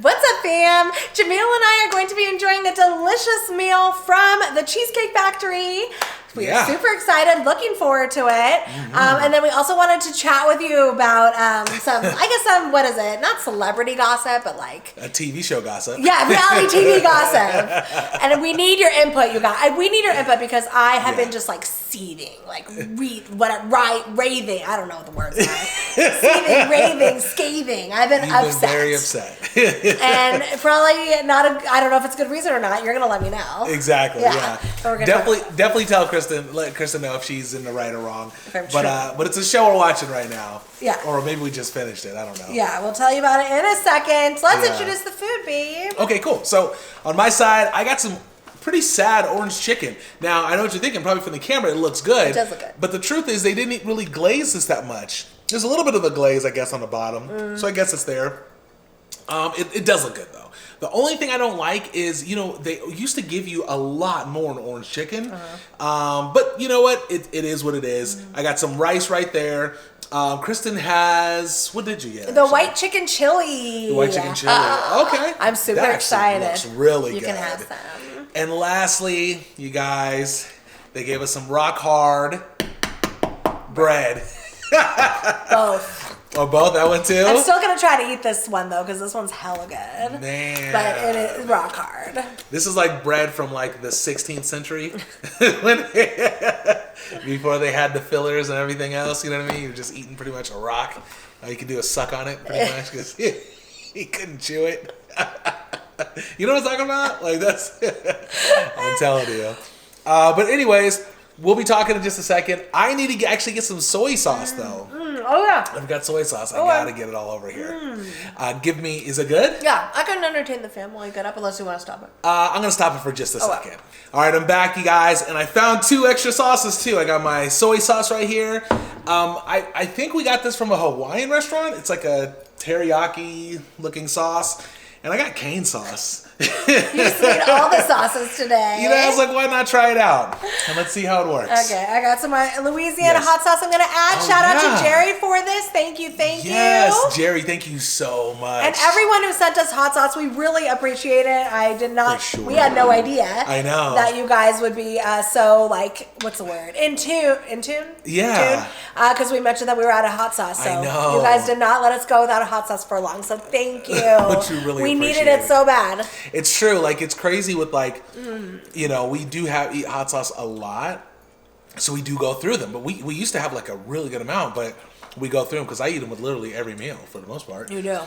What's up, fam? Jamil and I are going to be enjoying a delicious meal from the Cheesecake Factory. We are super excited, looking forward to it. And then we also wanted to chat with you about what is it? Not celebrity gossip, but like a TV show gossip. Yeah, reality TV gossip. And we need your input, you guys. We need your input because I have been just like seething, like raving. I don't know what the words are. Seething, raving, scathing. I've been upset. Been very upset. And probably not I don't know if it's a good reason or not. You're going to let me know. Exactly, yeah. Definitely tell Kristin, let Kristin know if she's in the right or wrong. But it's a show we're watching right now. Yeah. Or maybe we just finished it. I don't know. Yeah, we'll tell you about it in a second. Let's introduce the food, babe. Okay, cool. So on my side, I got some pretty sad orange chicken. Now, I know what you're thinking. Probably from the camera, it looks good. It does look good. But the truth is, they didn't really glaze this that much. There's a little bit of a glaze, I guess, on the bottom. So I guess it's there. It does look good, though. The only thing I don't like is, they used to give you a lot more in orange chicken. But you know what? It is what it is. I got some rice right there. Kristin has, what did you get? The white chicken chili. The white chicken chili. Okay. I'm super excited. Looks really good. You can have some. And lastly, you guys, they gave us some rock hard bread. Both. Oh, both? That one too? I'm still going to try to eat this one, though, because this one's hella good. Man. But it is rock hard. This is like bread from like the 16th century. Before they had the fillers and everything else, you know what I mean? You're just eating pretty much a rock. You could do a suck on it pretty much because he couldn't chew it. You know what I'm talking about? Like that's, I'm telling you. But anyways, we'll be talking in just a second. I need to actually get some soy sauce though. Oh yeah. I've got soy sauce. I gotta get it all over here. Is it good? Yeah, I can entertain the fam while you get up unless you want to stop it. I'm gonna stop it for just a second. All right, I'm back, you guys, and I found 2 extra sauces too. I got my soy sauce right here. I think we got this from a Hawaiian restaurant. It's like a teriyaki looking sauce. And I got cane sauce. You just need all the sauces today. I was like, why not try it out? And let's see how it works. Okay, I got some Louisiana hot sauce I'm going to add. Shout out to Jerry for this. Thank you. Yes, Jerry, thank you so much. And everyone who sent us hot sauce, we really appreciate it. I did not, we had no idea. I know. That you guys would be so like, what's the word? In tune? Yeah. Because we mentioned that we were out of hot sauce. So I know. You guys did not let us go without a hot sauce for long. So thank you. But you really we needed it so bad. It's true. Like, it's crazy with like, we do eat hot sauce a lot. So we do go through them. But we used to have like a really good amount, but we go through them because I eat them with literally every meal for the most part. You do.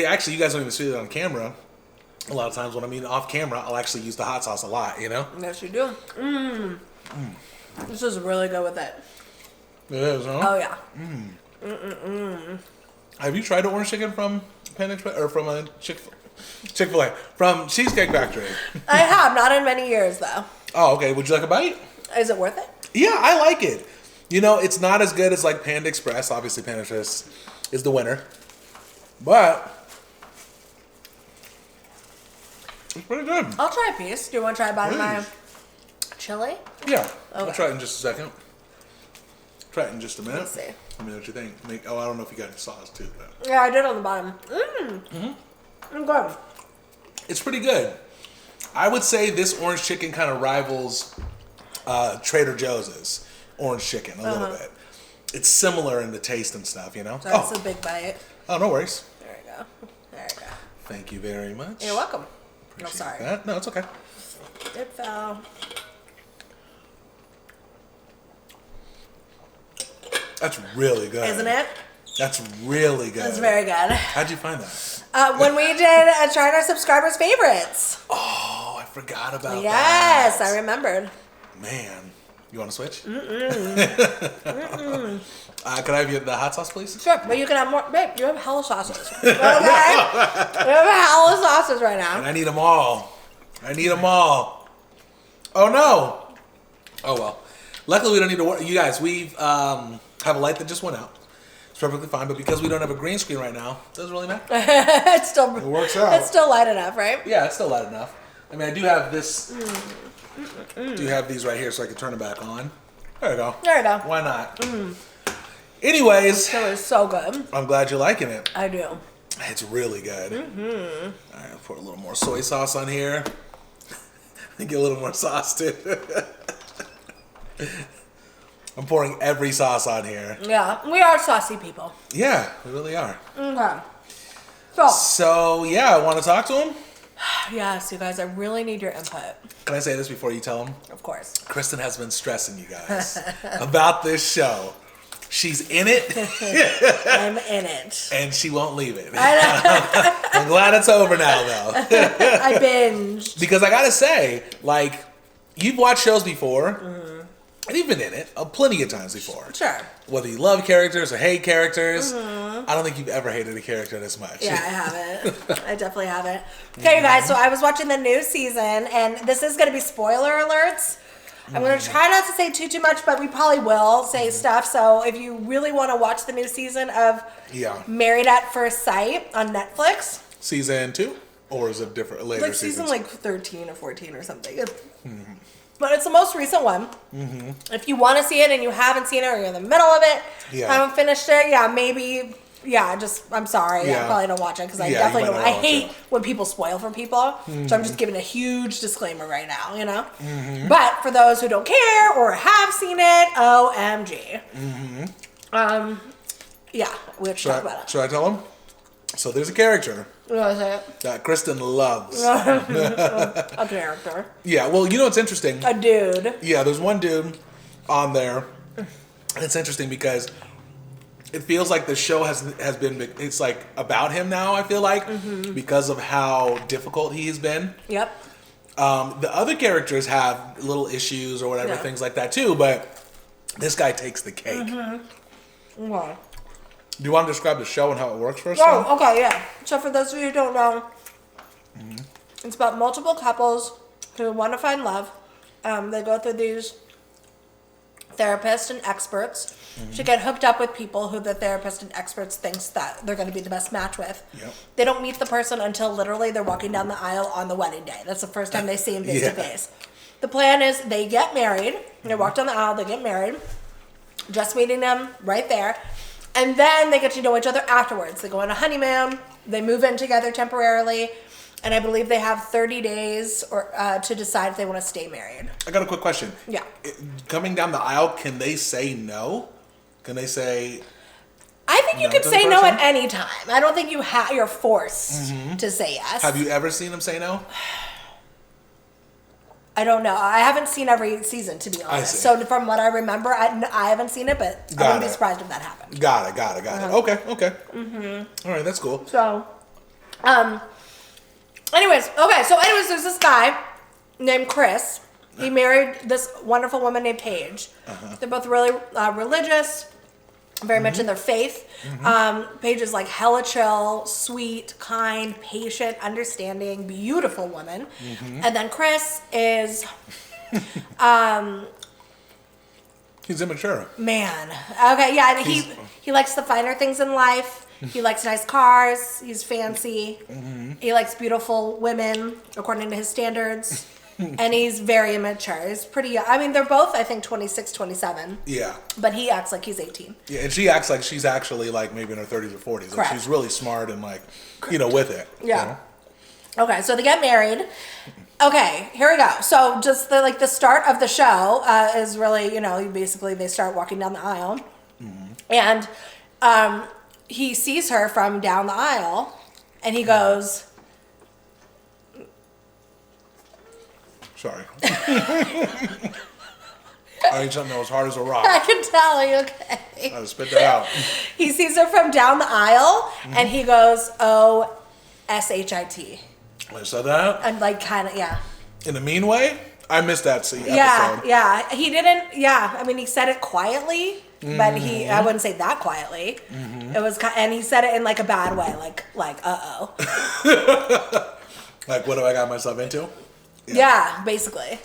Actually, you guys don't even see it on camera. A lot of times when I'm eating off camera, I'll actually use the hot sauce a lot, Yes, you do. This is really good with it. It is, huh? Oh, yeah. Have you tried the orange chicken from Panda Express or from a Chick-fil-A? From Cheesecake Factory? I have. Not in many years, though. Oh, okay. Would you like a bite? Is it worth it? Yeah, I like it. It's not as good as like Panda Express. Obviously, Panda Express is the winner. But it's pretty good. I'll try a piece. Do you want to try a bite of my chili? Yeah. Okay. I'll try it in just a second. Try it in just a minute. Let's see. Let me know what you think. I don't know if you got any sauce too. But. Yeah, I did on the bottom. I'm good. It's pretty good. I would say this orange chicken kind of rivals Trader Joe's orange chicken a little bit. It's similar in the taste and stuff, So that's a big bite. Oh, no worries. There you go. Thank you very much. You're welcome. Appreciate sorry. that. No, it's okay. It fell. That's really good. Isn't it? That's really good. It's very good. How'd you find that? When we did trying our subscribers' favorites. Oh, I forgot about that. Yes, I remembered. Man. You want to switch? Can I have the hot sauce, please? Sure, but you can have more. Babe, you have hella sauces. Okay? You have hella sauces right now. And I need them all. Oh, no. Oh, well. Luckily, we don't need to worry. You guys, we have a light that just went out. It's perfectly fine, but because we don't have a green screen right now, it doesn't really matter. It works out. It's still light enough, right? Yeah, it's still light enough. I mean, I do have this. Do have these right here so I can turn it back on. There you go. Why not? Anyways. It was so good. I'm glad you're liking it. I do. It's really good. All right, I'll pour a little more soy sauce on here. Get a little more sauce too. I'm pouring every sauce on here. Yeah, we are saucy people. Yeah, we really are. Okay. So yeah, I want to talk to him. Yes, you guys, I really need your input. Can I say this before you tell him? Of course. Kristin has been stressing you guys about this show. She's in it. I'm in it. And she won't leave it. I'm glad it's over now, though. I binged. Because I gotta say, like, you've watched shows before, and you've been in it plenty of times before. Sure. Whether you love characters or hate characters, I don't think you've ever hated a character this much. Yeah, I haven't. I definitely haven't. Okay, you guys, so I was watching the new season, and this is going to be spoiler alerts. I'm going to try not to say too much, but we probably will say stuff. So if you really want to watch the new season of Married at First Sight on Netflix. Season 2? Or is it different, later like season like 13 or 14 or something. But it's the most recent one. If you want to see it and you haven't seen it or you're in the middle of it, haven't finished it, maybe, I'm sorry. I probably don't watch it because I definitely don't. I hate when people spoil for people. So I'm just giving a huge disclaimer right now, you know? But for those who don't care or have seen it, OMG. We have to talk about it. Should I tell him? So there's a character that Kristin loves. A character. Yeah, well, you know what's interesting? A dude. Yeah, there's one dude on there. And it's interesting because it feels like the show has been, it's like about him now, I feel like, because of how difficult he's been. Yep. The other characters have little issues or whatever, things like that too, but this guy takes the cake. Okay. Do you want to describe the show and how it works first? Oh, okay, yeah. So for those of you who don't know, it's about multiple couples who want to find love. They go through these therapists and experts to get hooked up with people who the therapist and experts thinks that they're going to be the best match with. Yep. They don't meet the person until literally they're walking down the aisle on the wedding day. That's the first time they see him face to face. The plan is they get married. They walk down the aisle, they get married. Just meeting them right there. And then they get to know each other afterwards. They go on a honeymoon. They move in together temporarily. And I believe they have 30 days to decide if they want to stay married. I got a quick question. Yeah. Coming down the aisle, can they say no? Can they say... I think you could say no at any time. I don't think you're forced to say yes. Have you ever seen them say no? I don't know. I haven't seen every season, to be honest. So from what I remember, I haven't seen it, but I wouldn't be surprised if that happened. Got it. Okay. All right, that's cool. So, anyways, there's this guy named Chris. He married this wonderful woman named Paige. They're both really religious, very much in their faith. Paige is like hella chill, sweet, kind, patient, understanding, beautiful woman. And then Chris is he's immature. Man. Okay, yeah, and he likes the finer things in life. He likes nice cars. He's fancy. He likes beautiful women, according to his standards. And he's very immature. He's pretty young. I mean, they're both, I think, 26, 27. Yeah. But he acts like he's 18. Yeah, and she acts like she's actually like maybe in her 30s or 40s. Like she's really smart and like, with it. Yeah. You know? Okay, so they get married. Okay, here we go. So just the start of the show is really, basically they start walking down the aisle. And he sees her from down the aisle and he goes... Sorry. I ate something that was hard as a rock. I can tell. You okay? I had to spit that out. He sees her from down the aisle, and he goes, O-S-H-I-T. I said that? And kind of, yeah. In a mean way? I missed that episode. Yeah. He didn't, I mean, he said it quietly, but I wouldn't say that quietly. It was, and he said it in a bad way, like uh-oh. Like, what do I got myself into? Yeah, basically.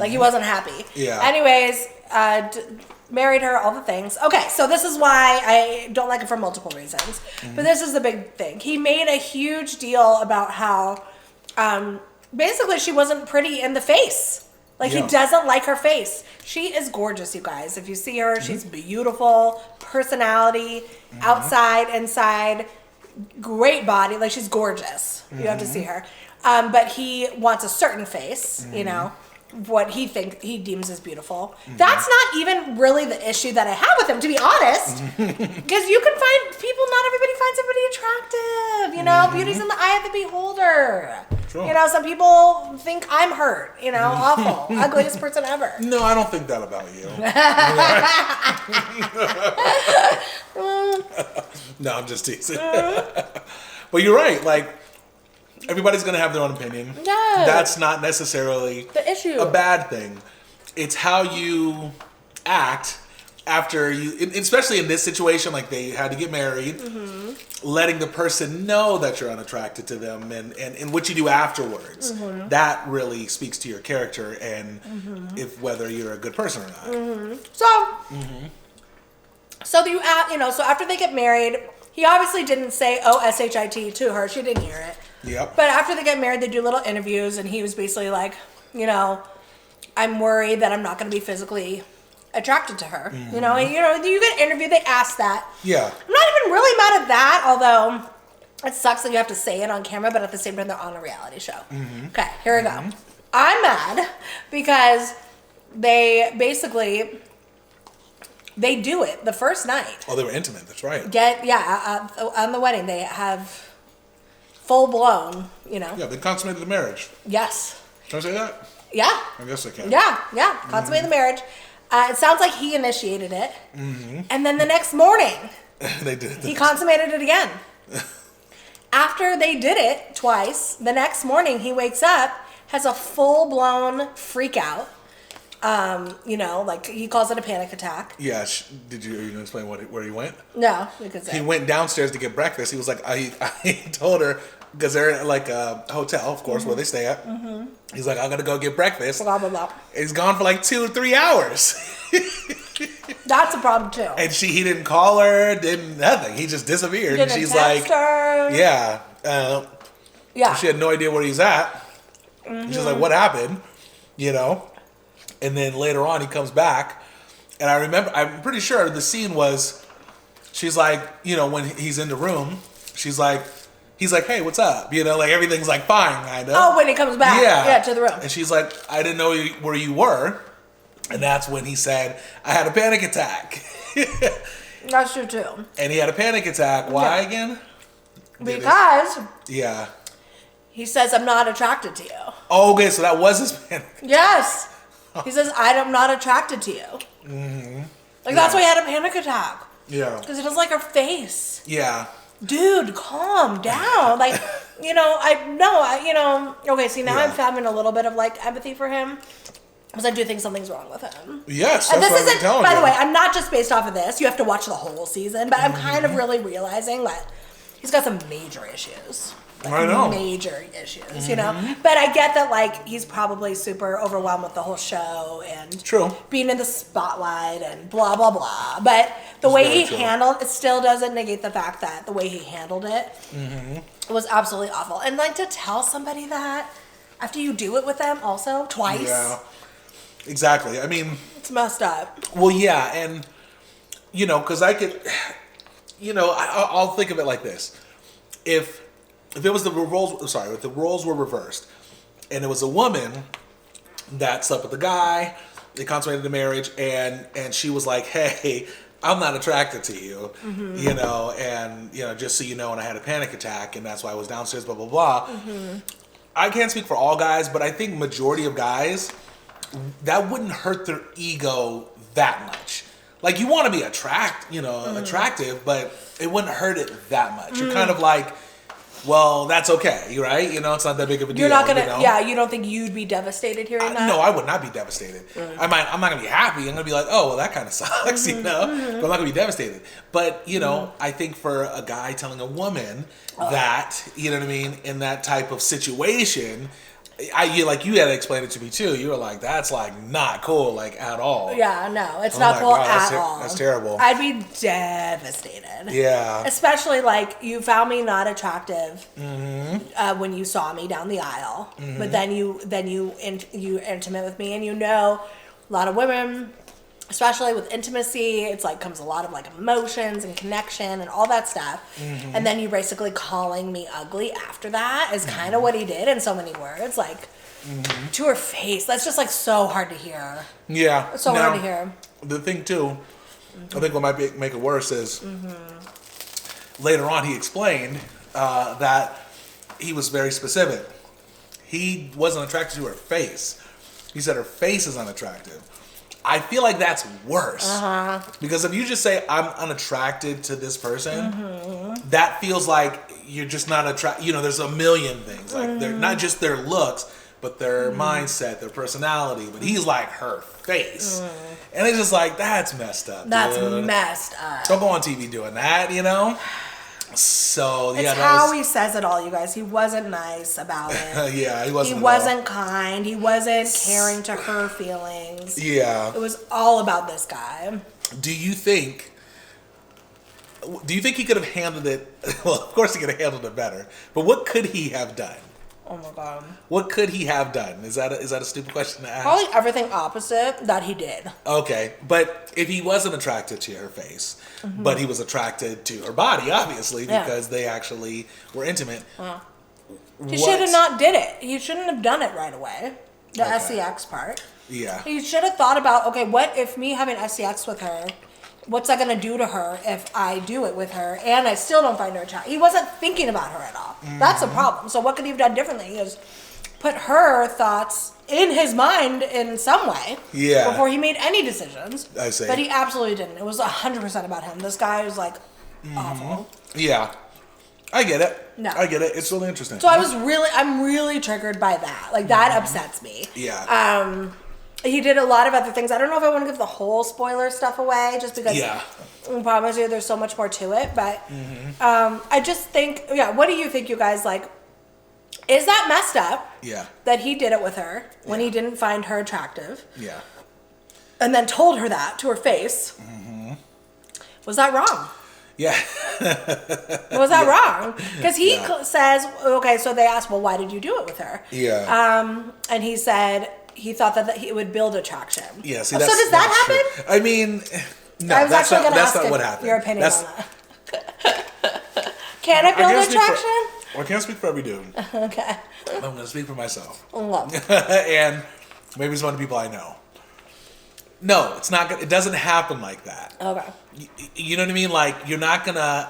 He wasn't happy. Yeah. Anyways, married her, all the things. Okay, so this is why I don't like it for multiple reasons. But this is the big thing. He made a huge deal about how basically she wasn't pretty in the face. He doesn't like her face. She is gorgeous, you guys. If you see her, she's beautiful, personality, outside, inside. great body, like she's gorgeous. You have to see her. But he wants a certain face, you know, what he deems as beautiful. That's not even really the issue that I have with him, to be honest. Because you can find people, not everybody finds somebody attractive. You know, beauty's in the eye of the beholder. True. You know, some people think I'm hurt, you know, awful, ugliest person ever. No, I don't think that about you. No, I'm just teasing. But you're right, like, everybody's going to have their own opinion. Yeah. That's not necessarily the issue. A bad thing. It's how you act after you, especially in this situation, like they had to get married, letting the person know that you're unattracted to them and what you do afterwards. That really speaks to your character and if whether you're a good person or not. So so after they get married, he obviously didn't say OSHIT to her. She didn't hear it. Yep. But after they get married, they do little interviews, and he was basically like, you know, I'm worried that I'm not going to be physically attracted to her. You know, you get interviewed, they ask that. Yeah. I'm not even really mad at that, although it sucks that you have to say it on camera, but at the same time, they're on a reality show. Okay, here we go. I'm mad because they basically, they do it the first night. Oh, they were intimate, that's right. On the wedding, they have full blown, you know. Yeah, they consummated the marriage. Yes. Can I say that? Yeah. I guess I can. Yeah. Consummated the marriage. It sounds like he initiated it. And then the next morning, they did it. He consummated it again. After they did it twice, the next morning he wakes up, has a full blown freak out. You know, like he calls it a panic attack. Yeah. Are you going to explain where he went? No, because he went downstairs to get breakfast. He was like, I told her, because they're in like a hotel, of course, where they stay at. He's like, I'm going to go get breakfast. Blah, blah, blah. He's gone for like 2 or 3 hours. That's a problem too. And he didn't call her, didn't nothing. He just disappeared. Didn't and she's text like, her. yeah. Yeah. She had no idea where he's at. She's like, what happened? You know? And then later on, he comes back. And I'm pretty sure the scene was, she's like, you know, when he's in the room, he's like, hey, what's up? You know, like everything's like fine, kind of. Oh, when he comes back. Yeah, to the room. And she's like, I didn't know where you were. And that's when he said, I had a panic attack. That's true too. And he had a panic attack. Why again? Because. Yeah. He says, I'm not attracted to you. Oh, okay, so that was his panic. Yes. He says, I'm not attracted to you. Like, that's why he had a panic attack. Yeah. Because he doesn't like her face. Yeah. Dude, calm down. Like, you know, okay, see, now I'm having a little bit of, like, empathy for him. Because I do think something's wrong with him. Yes, that's what I'm telling you. By the way, I'm not just based off of this. You have to watch the whole season. But I'm kind of really realizing that he's got some major issues. Like, I know. Major issues, you know? But I get that, like, he's probably super overwhelmed with the whole show and being in the spotlight and blah, blah, blah. But the way he handled it still doesn't negate the fact that the way he handled it was absolutely awful. And, like, to tell somebody that after you do it with them also twice. Yeah. Exactly. I mean, it's messed up. Well, yeah, and you know, because I could, you know, I'll think of it like this: if it was if the roles were reversed, and it was a woman that slept with the guy, they consummated the marriage, and she was like, "Hey, I'm not attracted to you," you know, and you know, just so you know, and I had a panic attack, and that's why I was downstairs, blah blah blah. I can't speak for all guys, but I think majority of guys, that wouldn't hurt their ego that much. Like, you want to be attractive, but it wouldn't hurt it that much. You're kind of like, well, that's okay, right? You know, it's not that big of a deal. You're not gonna, you know? you don't think you'd be devastated hearing that? No, I would not be devastated. I'm not gonna be happy. I'm gonna be like, oh, well, that kind of sucks, you know. But I'm not gonna be devastated. But you know, I think for a guy telling a woman that, you know what I mean, in that type of situation, you had to explain it to me too. You were like, that's like not cool, like at all. Yeah, no, it's not cool at all. That's terrible. I'd be devastated. Yeah. Especially like you found me not attractive when you saw me down the aisle, but then you intimate with me, and you know, a lot of women especially with intimacy, it's like comes a lot of like emotions and connection and all that stuff. And then you basically calling me ugly after that is kind of what he did in so many words, like to her face. That's just like so hard to hear. Yeah. So hard to hear. The thing too, I think what might make it worse is later on he explained that he was very specific. He wasn't attracted to her face. He said her face is unattractive. I feel like that's worse. Because if you just say, I'm unattracted to this person, that feels like you're just not attracted. You know, there's a million things. Like, they're not just their looks, but their mindset, their personality. But he's like, her face. And it's just like, that's messed up. That's messed up. Don't go on TV doing that, you know? So, yeah. It's how he says it all, you guys. He wasn't nice about it. Yeah, he wasn't. He wasn't kind. He wasn't caring to her feelings. Yeah. It was all about this guy. Do you think he could have handled it? Well, of course he could have handled it better. But what could he have done? Oh my God. What could he have done? Is that a stupid question to ask? Probably everything opposite that he did. Okay, but if he wasn't attracted to her face, but he was attracted to her body, obviously, because they actually were intimate. He should have not did it. He shouldn't have done it right away. The SCX part. Yeah. He should have thought about, okay, what if me having SCX with her, what's that going to do to her if I do it with her and I still don't find her attractive? He wasn't thinking about her at all. That's a problem. So what could he have done differently? He was put her thoughts in his mind in some way before he made any decisions. I see. But he absolutely didn't. It was 100% about him. This guy was like awful. Yeah. I get it. No. I get it. It's really interesting. So I'm really triggered by that. Like that upsets me. Yeah. He did a lot of other things. I don't know if I want to give the whole spoiler stuff away, just because I promise you there's so much more to it. But I just think, what do you think, you guys? Like, is that messed up? Yeah. That he did it with her when he didn't find her attractive? Yeah. And then told her that to her face. Was that wrong? Yeah. Was that wrong? Because he says, okay, so they asked, well, why did you do it with her? Yeah. And he said he thought that it would build attraction. Yeah. See, so does that happen? True. I mean, no, I was that's not what your happened. Your opinion on that. Can it build attraction? I can't speak for every dude. Okay. I'm going to speak for myself. Love. And maybe some other people I know. No, it's not good. It doesn't happen like that. Okay. You know what I mean? Like, you're not going to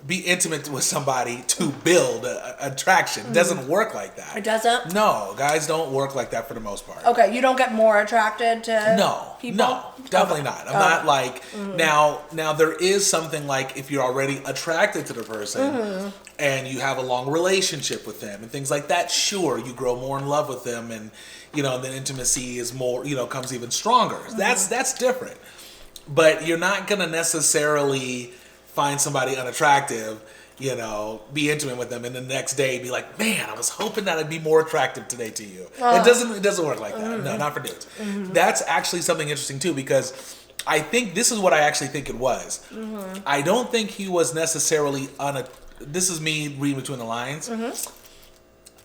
be intimate with somebody to build attraction. It doesn't work like that. It doesn't? No, guys don't work like that for the most part. Okay, you don't get more attracted to people? No, definitely not. I'm not like, now there is something like if you're already attracted to the person and you have a long relationship with them and things like that, sure, you grow more in love with them and, then intimacy is more, comes even stronger. That's different. But you're not going to necessarily find somebody unattractive, be intimate with them, and the next day be like, man, I was hoping that I'd be more attractive today to you. It doesn't work like that. No, not for dudes. That's actually something interesting too, because I think this is what I actually think it was. I don't think he was necessarily this is me reading between the lines.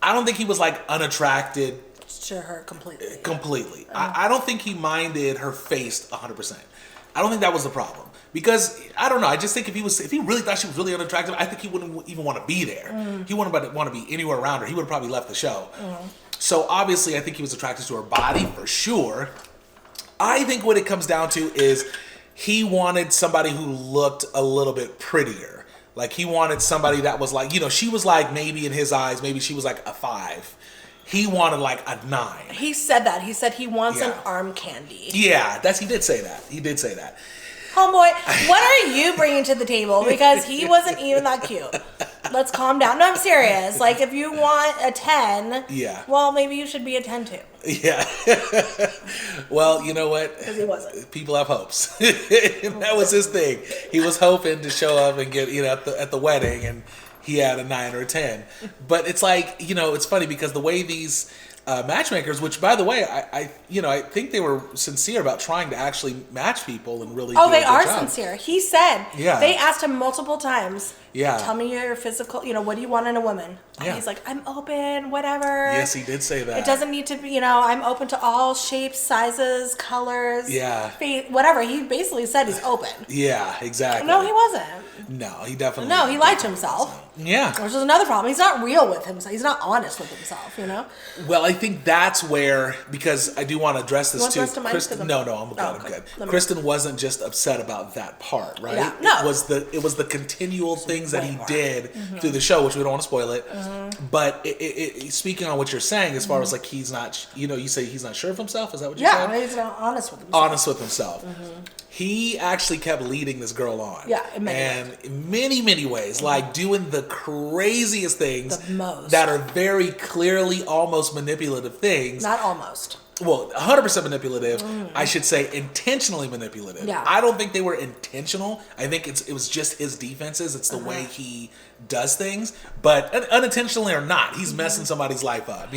I don't think he was like unattracted to her completely. Completely. I don't think he minded her face 100%. I don't think that was the problem. Because, I don't know, I just think if he really thought she was really unattractive, I think he wouldn't even want to be there. He wouldn't want to be anywhere around her. He would have probably left the show. So, obviously, I think he was attracted to her body, for sure. I think what it comes down to is he wanted somebody who looked a little bit prettier. Like, he wanted somebody that was like, she was like, maybe in his eyes, maybe she was like a 5. He wanted like a 9. He said that. He said he wants an arm candy. Yeah, he did say that. He did say that. Homeboy, what are you bringing to the table? Because he wasn't even that cute. Let's calm down. No, I'm serious. Like, if you want a 10, well, maybe you should be a 10 too. Yeah. Well, you know what? Because he wasn't. People have hopes. That was his thing. He was hoping to show up and get, at the wedding, and he had a 9 or a 10. But it's like, it's funny because the way these matchmakers, which, by the way, I think they were sincere about trying to actually match people and really. Oh, they are sincere. He said. Yeah. They asked him multiple times. Yeah. Tell me your physical. What do you want in a woman? And Yeah. he's like, I'm open, whatever. Yes, he did say that. It doesn't need to be. I'm open to all shapes, sizes, colors. Yeah. Whatever. He basically said he's open. Yeah, exactly. No, he wasn't. No, he definitely. No, he lied to himself. Yeah. Which is another problem. He's not real with himself. He's not honest with himself, Well, I think that's where, because I do want to address this too. Kristin, no, I'm good. I'm good. Kristin wasn't just upset about that part, right? Yeah. No. It was the continual things that he did through the show, which we don't want to spoil it. But speaking on what you're saying, as far as like he's not, you say he's not sure of himself. Is that what you said? Yeah, he's not honest with himself. Honest with himself. He actually kept leading this girl on. Yeah, in many ways, like doing the craziest things the most. that are very clearly almost manipulative things. Not almost. Well, 100% manipulative. I should say intentionally manipulative. Yeah. I don't think they were intentional. I think it was just his defenses. It's the way he does things, but unintentionally or not, he's messing somebody's life up,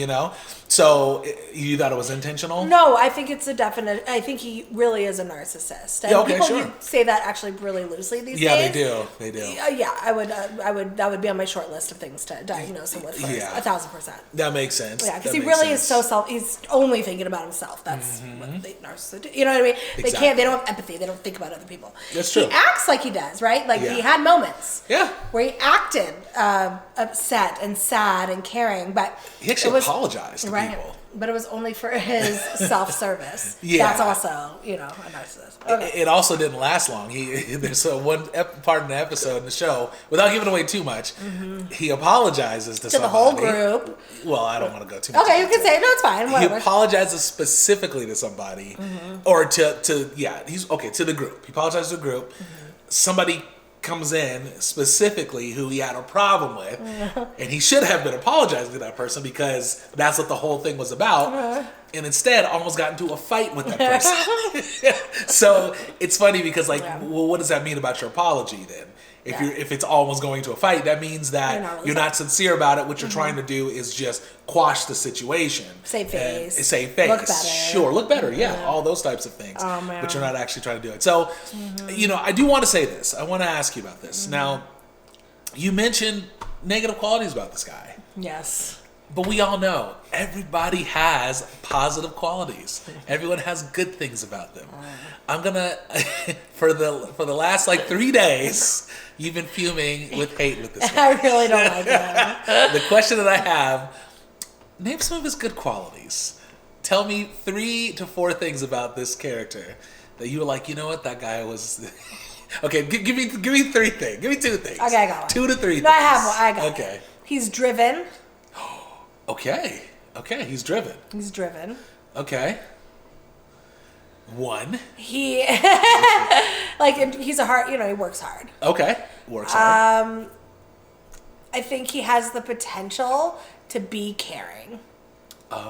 So you thought it was intentional? No, I think it's a definite. I think he really is a narcissist. And people say that actually really loosely these days. Yeah, they do. Yeah, I would. That would be on my short list of things to diagnose him with first. Yeah. 1,000%. That makes sense. Yeah, because he really is so he's only thinking about himself. That's what the narcissists do. You know what I mean? Exactly. They don't have empathy. They don't think about other people. That's true. He acts like he does, right? Like he had moments. Yeah. Where he acted upset and sad and caring, but he actually apologized to people. But it was only for his self-service. Yeah. That's also, a narcissist. Okay. It also didn't last long. There's one part in the episode in the show, without giving away too much, he apologizes to somebody. The whole group. Well, I don't want to go too much. Okay, you can say it. No, it's fine. Whatever. He apologizes specifically to somebody, or to the group. He apologizes to the group. Somebody comes in specifically who he had a problem with, and he should have been apologizing to that person because that's what the whole thing was about, and instead almost got into a fight with that person. So it's funny because well, what does that mean about your apology then? If it's almost going to a fight, that means that you're not sincere about it. What you're trying to do is just quash the situation. Save face. Save face. Look better. Sure, look better. Yeah, all those types of things. Oh, man. But you're not actually trying to do it. So, I do want to say this. I want to ask you about this. Now, you mentioned negative qualities about this guy. Yes. But we all know everybody has positive qualities. Everyone has good things about them. I'm gonna for the last 3 days, you've been fuming with hate with this guy. I really don't like him. The question that I have: name some of his good qualities. Tell me 3 to 4 things about this character that you were like, you know what, that guy was. Okay, give me 3 things. Give me 2 things. Okay, I got one. 2 to 3 things. No, I have one. I got it. Okay. He's driven. Okay, he's driven. He's driven. Okay. 1. He he's a hard. He works hard. Okay, works hard. I think he has the potential to be caring.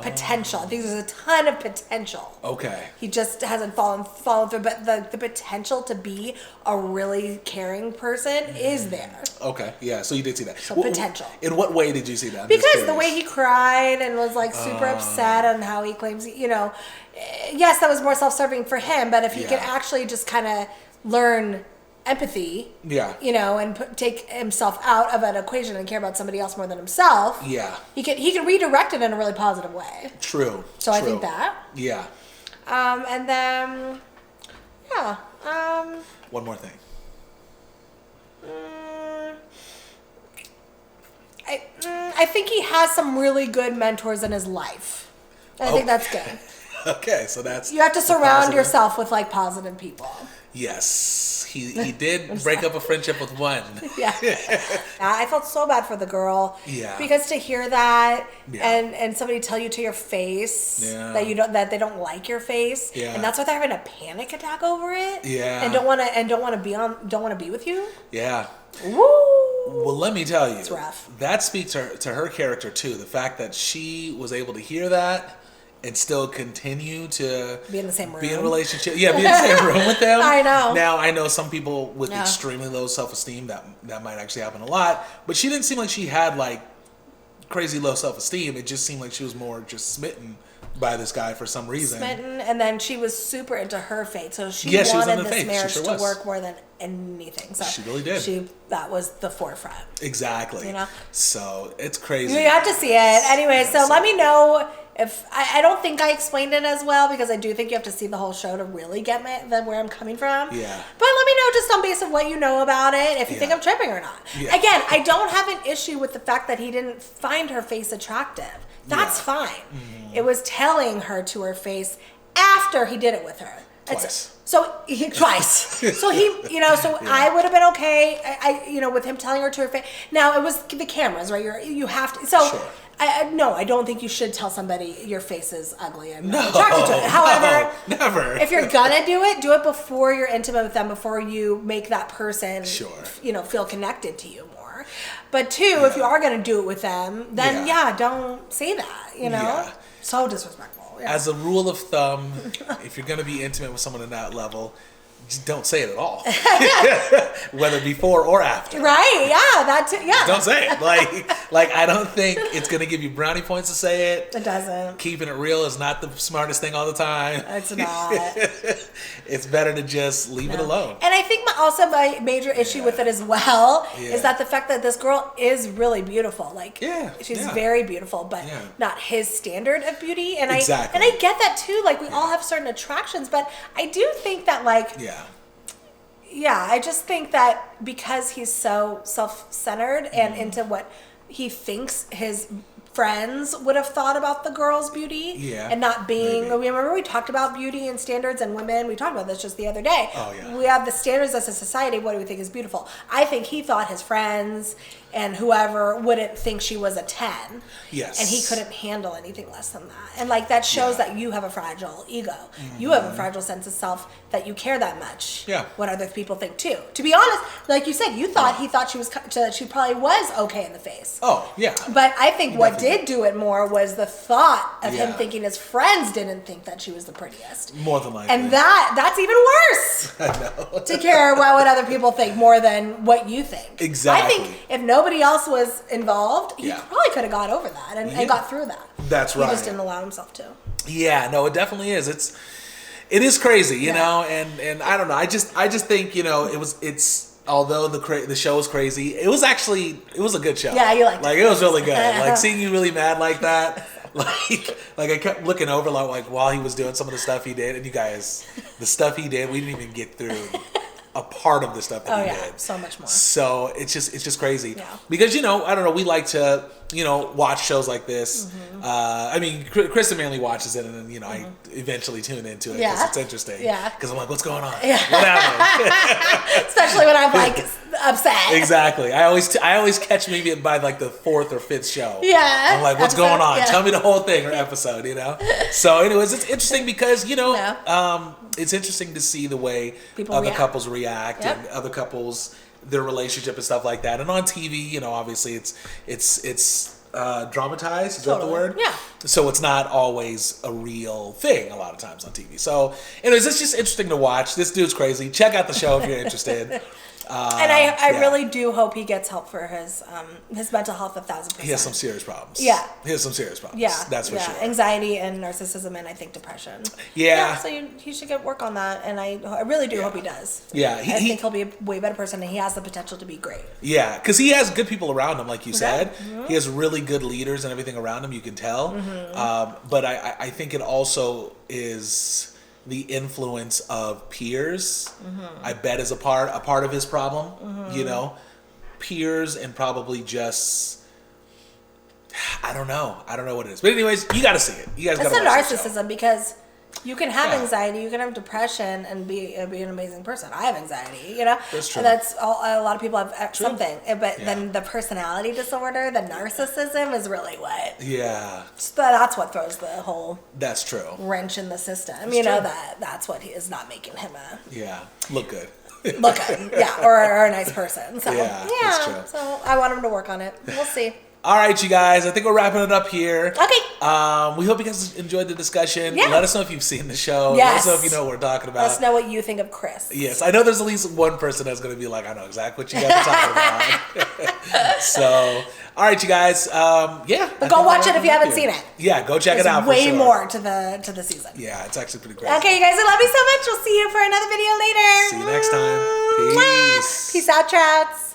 Potential. I think there's a ton of potential. Okay. He just hasn't fallen through, but the potential to be a really caring person is there. Okay, yeah, so you did see that. So potential. In what way did you see that? Because the way he cried and was super upset and how he claims, yes, that was more self-serving for him, but if he could actually just kind of learn empathy, and take himself out of an equation and care about somebody else more than himself, he can redirect it in a really positive way. True. So I think that. Yeah. And then, one more thing. I think he has some really good mentors in his life. And I think that's good. Okay, so that's... You have to surround yourself with positive people. Yes, he did break up a friendship with one. Yeah. I felt so bad for the girl. Yeah. Because to hear that and somebody tell you to your face that they don't like your face, and that's why they're having a panic attack over it. Yeah. And don't want to be with you. Yeah. Woo. Well, let me tell you, it's rough. That speaks to her character too. The fact that she was able to hear that and still continue to be in the same room, be in a relationship. Yeah, be in the same room with them. I know. Now, I know some people with extremely low self-esteem that might actually happen a lot, but she didn't seem like she had crazy low self-esteem. It just seemed like she was more just smitten by this guy for some reason. Smitten, and then she was super into her fate. So she Yeah, she was wanted into this faith. marriage She sure to was. work more than anything. So She really did. That was the forefront. Exactly. You know? So it's crazy. You have to see it. Anyway, so let me know if I don't think I explained it as well, because I do think you have to see the whole show to really get where I'm coming from. Yeah. But let me know just on base of what you know about it, if you think I'm tripping or not. Yeah. Again, I don't have an issue with the fact that he didn't find her face attractive. That's fine. Mm-hmm. It was telling her to her face after he did it with her. Twice. Twice. So he, I would have been okay. With him telling her to her face. Now it was the cameras, right? You have to. So sure. I don't think you should tell somebody your face is ugly and not attracted to it. However, never. If you're gonna do it before you're intimate with them, before you make that person, feel connected to you more. But two, if you are gonna do it with them, then don't say that. So disrespectful. Yeah. As a rule of thumb, if you're going to be intimate with someone at that level, just don't say it at all. Whether before or after. Right, yeah, that too, yeah. Don't say it. Like I don't think it's going to give you brownie points to say it. It doesn't. Keeping it real is not the smartest thing all the time. It's not. It's better to just leave it alone. And I think my major issue with it as well is that the fact that this girl is really beautiful. She's very beautiful, but not his standard of beauty. And exactly. I get that too. Like, we all have certain attractions, but I do think that I just think that because he's so self-centered and into what he thinks his friends would have thought about the girl's beauty and not being, remember we talked about beauty and standards and women, we talked about this just the other day. We have the standards as a society. What do we think is beautiful? I think he thought his friends and whoever wouldn't think she was a 10. Yes. And he couldn't handle anything less than that. And that shows that you have a fragile ego. Mm-hmm. You have a fragile sense of self that you care that much. Yeah. What other people think too. To be honest, like you said, he thought she probably was okay in the face. Oh, yeah. But I think what did do it more was the thought of him thinking his friends didn't think that she was the prettiest. More than likely. And that's even worse. I know. To care about what other people think more than what you think. Exactly. I think if nobody else was involved, he probably could have got over that and got through that. That's right. He just didn't allow himself to. Yeah, no, it definitely is. It is crazy, you know, and I don't know. I just think, although the show was crazy, it was a good show. Yeah, you liked it. It was really good. Like, seeing you really mad like that, like I kept looking over like while he was doing some of the stuff he did, and you guys, the stuff he did, we didn't even get through a part of the stuff that he did. So much more. So it's just crazy. Yeah. Because, I don't know, we like to, watch shows like this. Mm-hmm. Kristen mainly watches it, and then, I eventually tune into it because it's interesting. Yeah. Because I'm like, what's going on? Yeah. What happened? Especially when I'm upset. Exactly. I always catch maybe by the fourth or fifth show. Yeah. I'm like, what's going on? Yeah. Tell me the whole thing or episode, So anyways, it's interesting because, it's interesting to see the way other couples react and other couples, their relationship and stuff like that. And on TV, obviously it's dramatized. Is that the word? Yeah. So it's not always a real thing a lot of times on TV. So anyways, it's just interesting to watch. This dude's crazy. Check out the show if you're interested. And I really do hope he gets help for his mental health 1,000%. He has some serious problems. Yeah. He has some serious problems. Yeah. That's for sure. Anxiety and narcissism and I think depression. Yeah. So he should get work on that, and I really do hope he does. Yeah. I think he'll be a way better person, and he has the potential to be great. Yeah, because he has good people around him, like you said. Mm-hmm. He has really good leaders and everything around him, you can tell. Mm-hmm. But I think it also is the influence of peers. I bet is a part of his problem. Peers, and probably just I don't know what it is. But anyways, you got to see it. You guys got to watch it. It's a narcissism because you can have anxiety, you can have depression, and be an amazing person. I have anxiety, That's true. And that's a lot of people have something. But then the personality disorder, the narcissism, is really what. Yeah. That's what throws the whole. That's true. Wrench in the system. That's what is not making him look good. Look good, or a nice person. So that's true. So I want him to work on it. We'll see. All right, you guys. I think we're wrapping it up here. Okay. We hope you guys enjoyed the discussion. Yeah. Let us know if you've seen the show. Yes. Let us know if you know what we're talking about. Let us know what you think of Chris. Yes, I know there's at least one person that's going to be like, I know exactly what you guys are talking about. So, all right, you guys. Yeah. But go watch it if you haven't seen it. Yeah, go check it out. There's way more to the season. Yeah, it's actually pretty great. Okay, you guys, I love you so much. We'll see you for another video later. See you next time. Peace. Peace out, Trouts.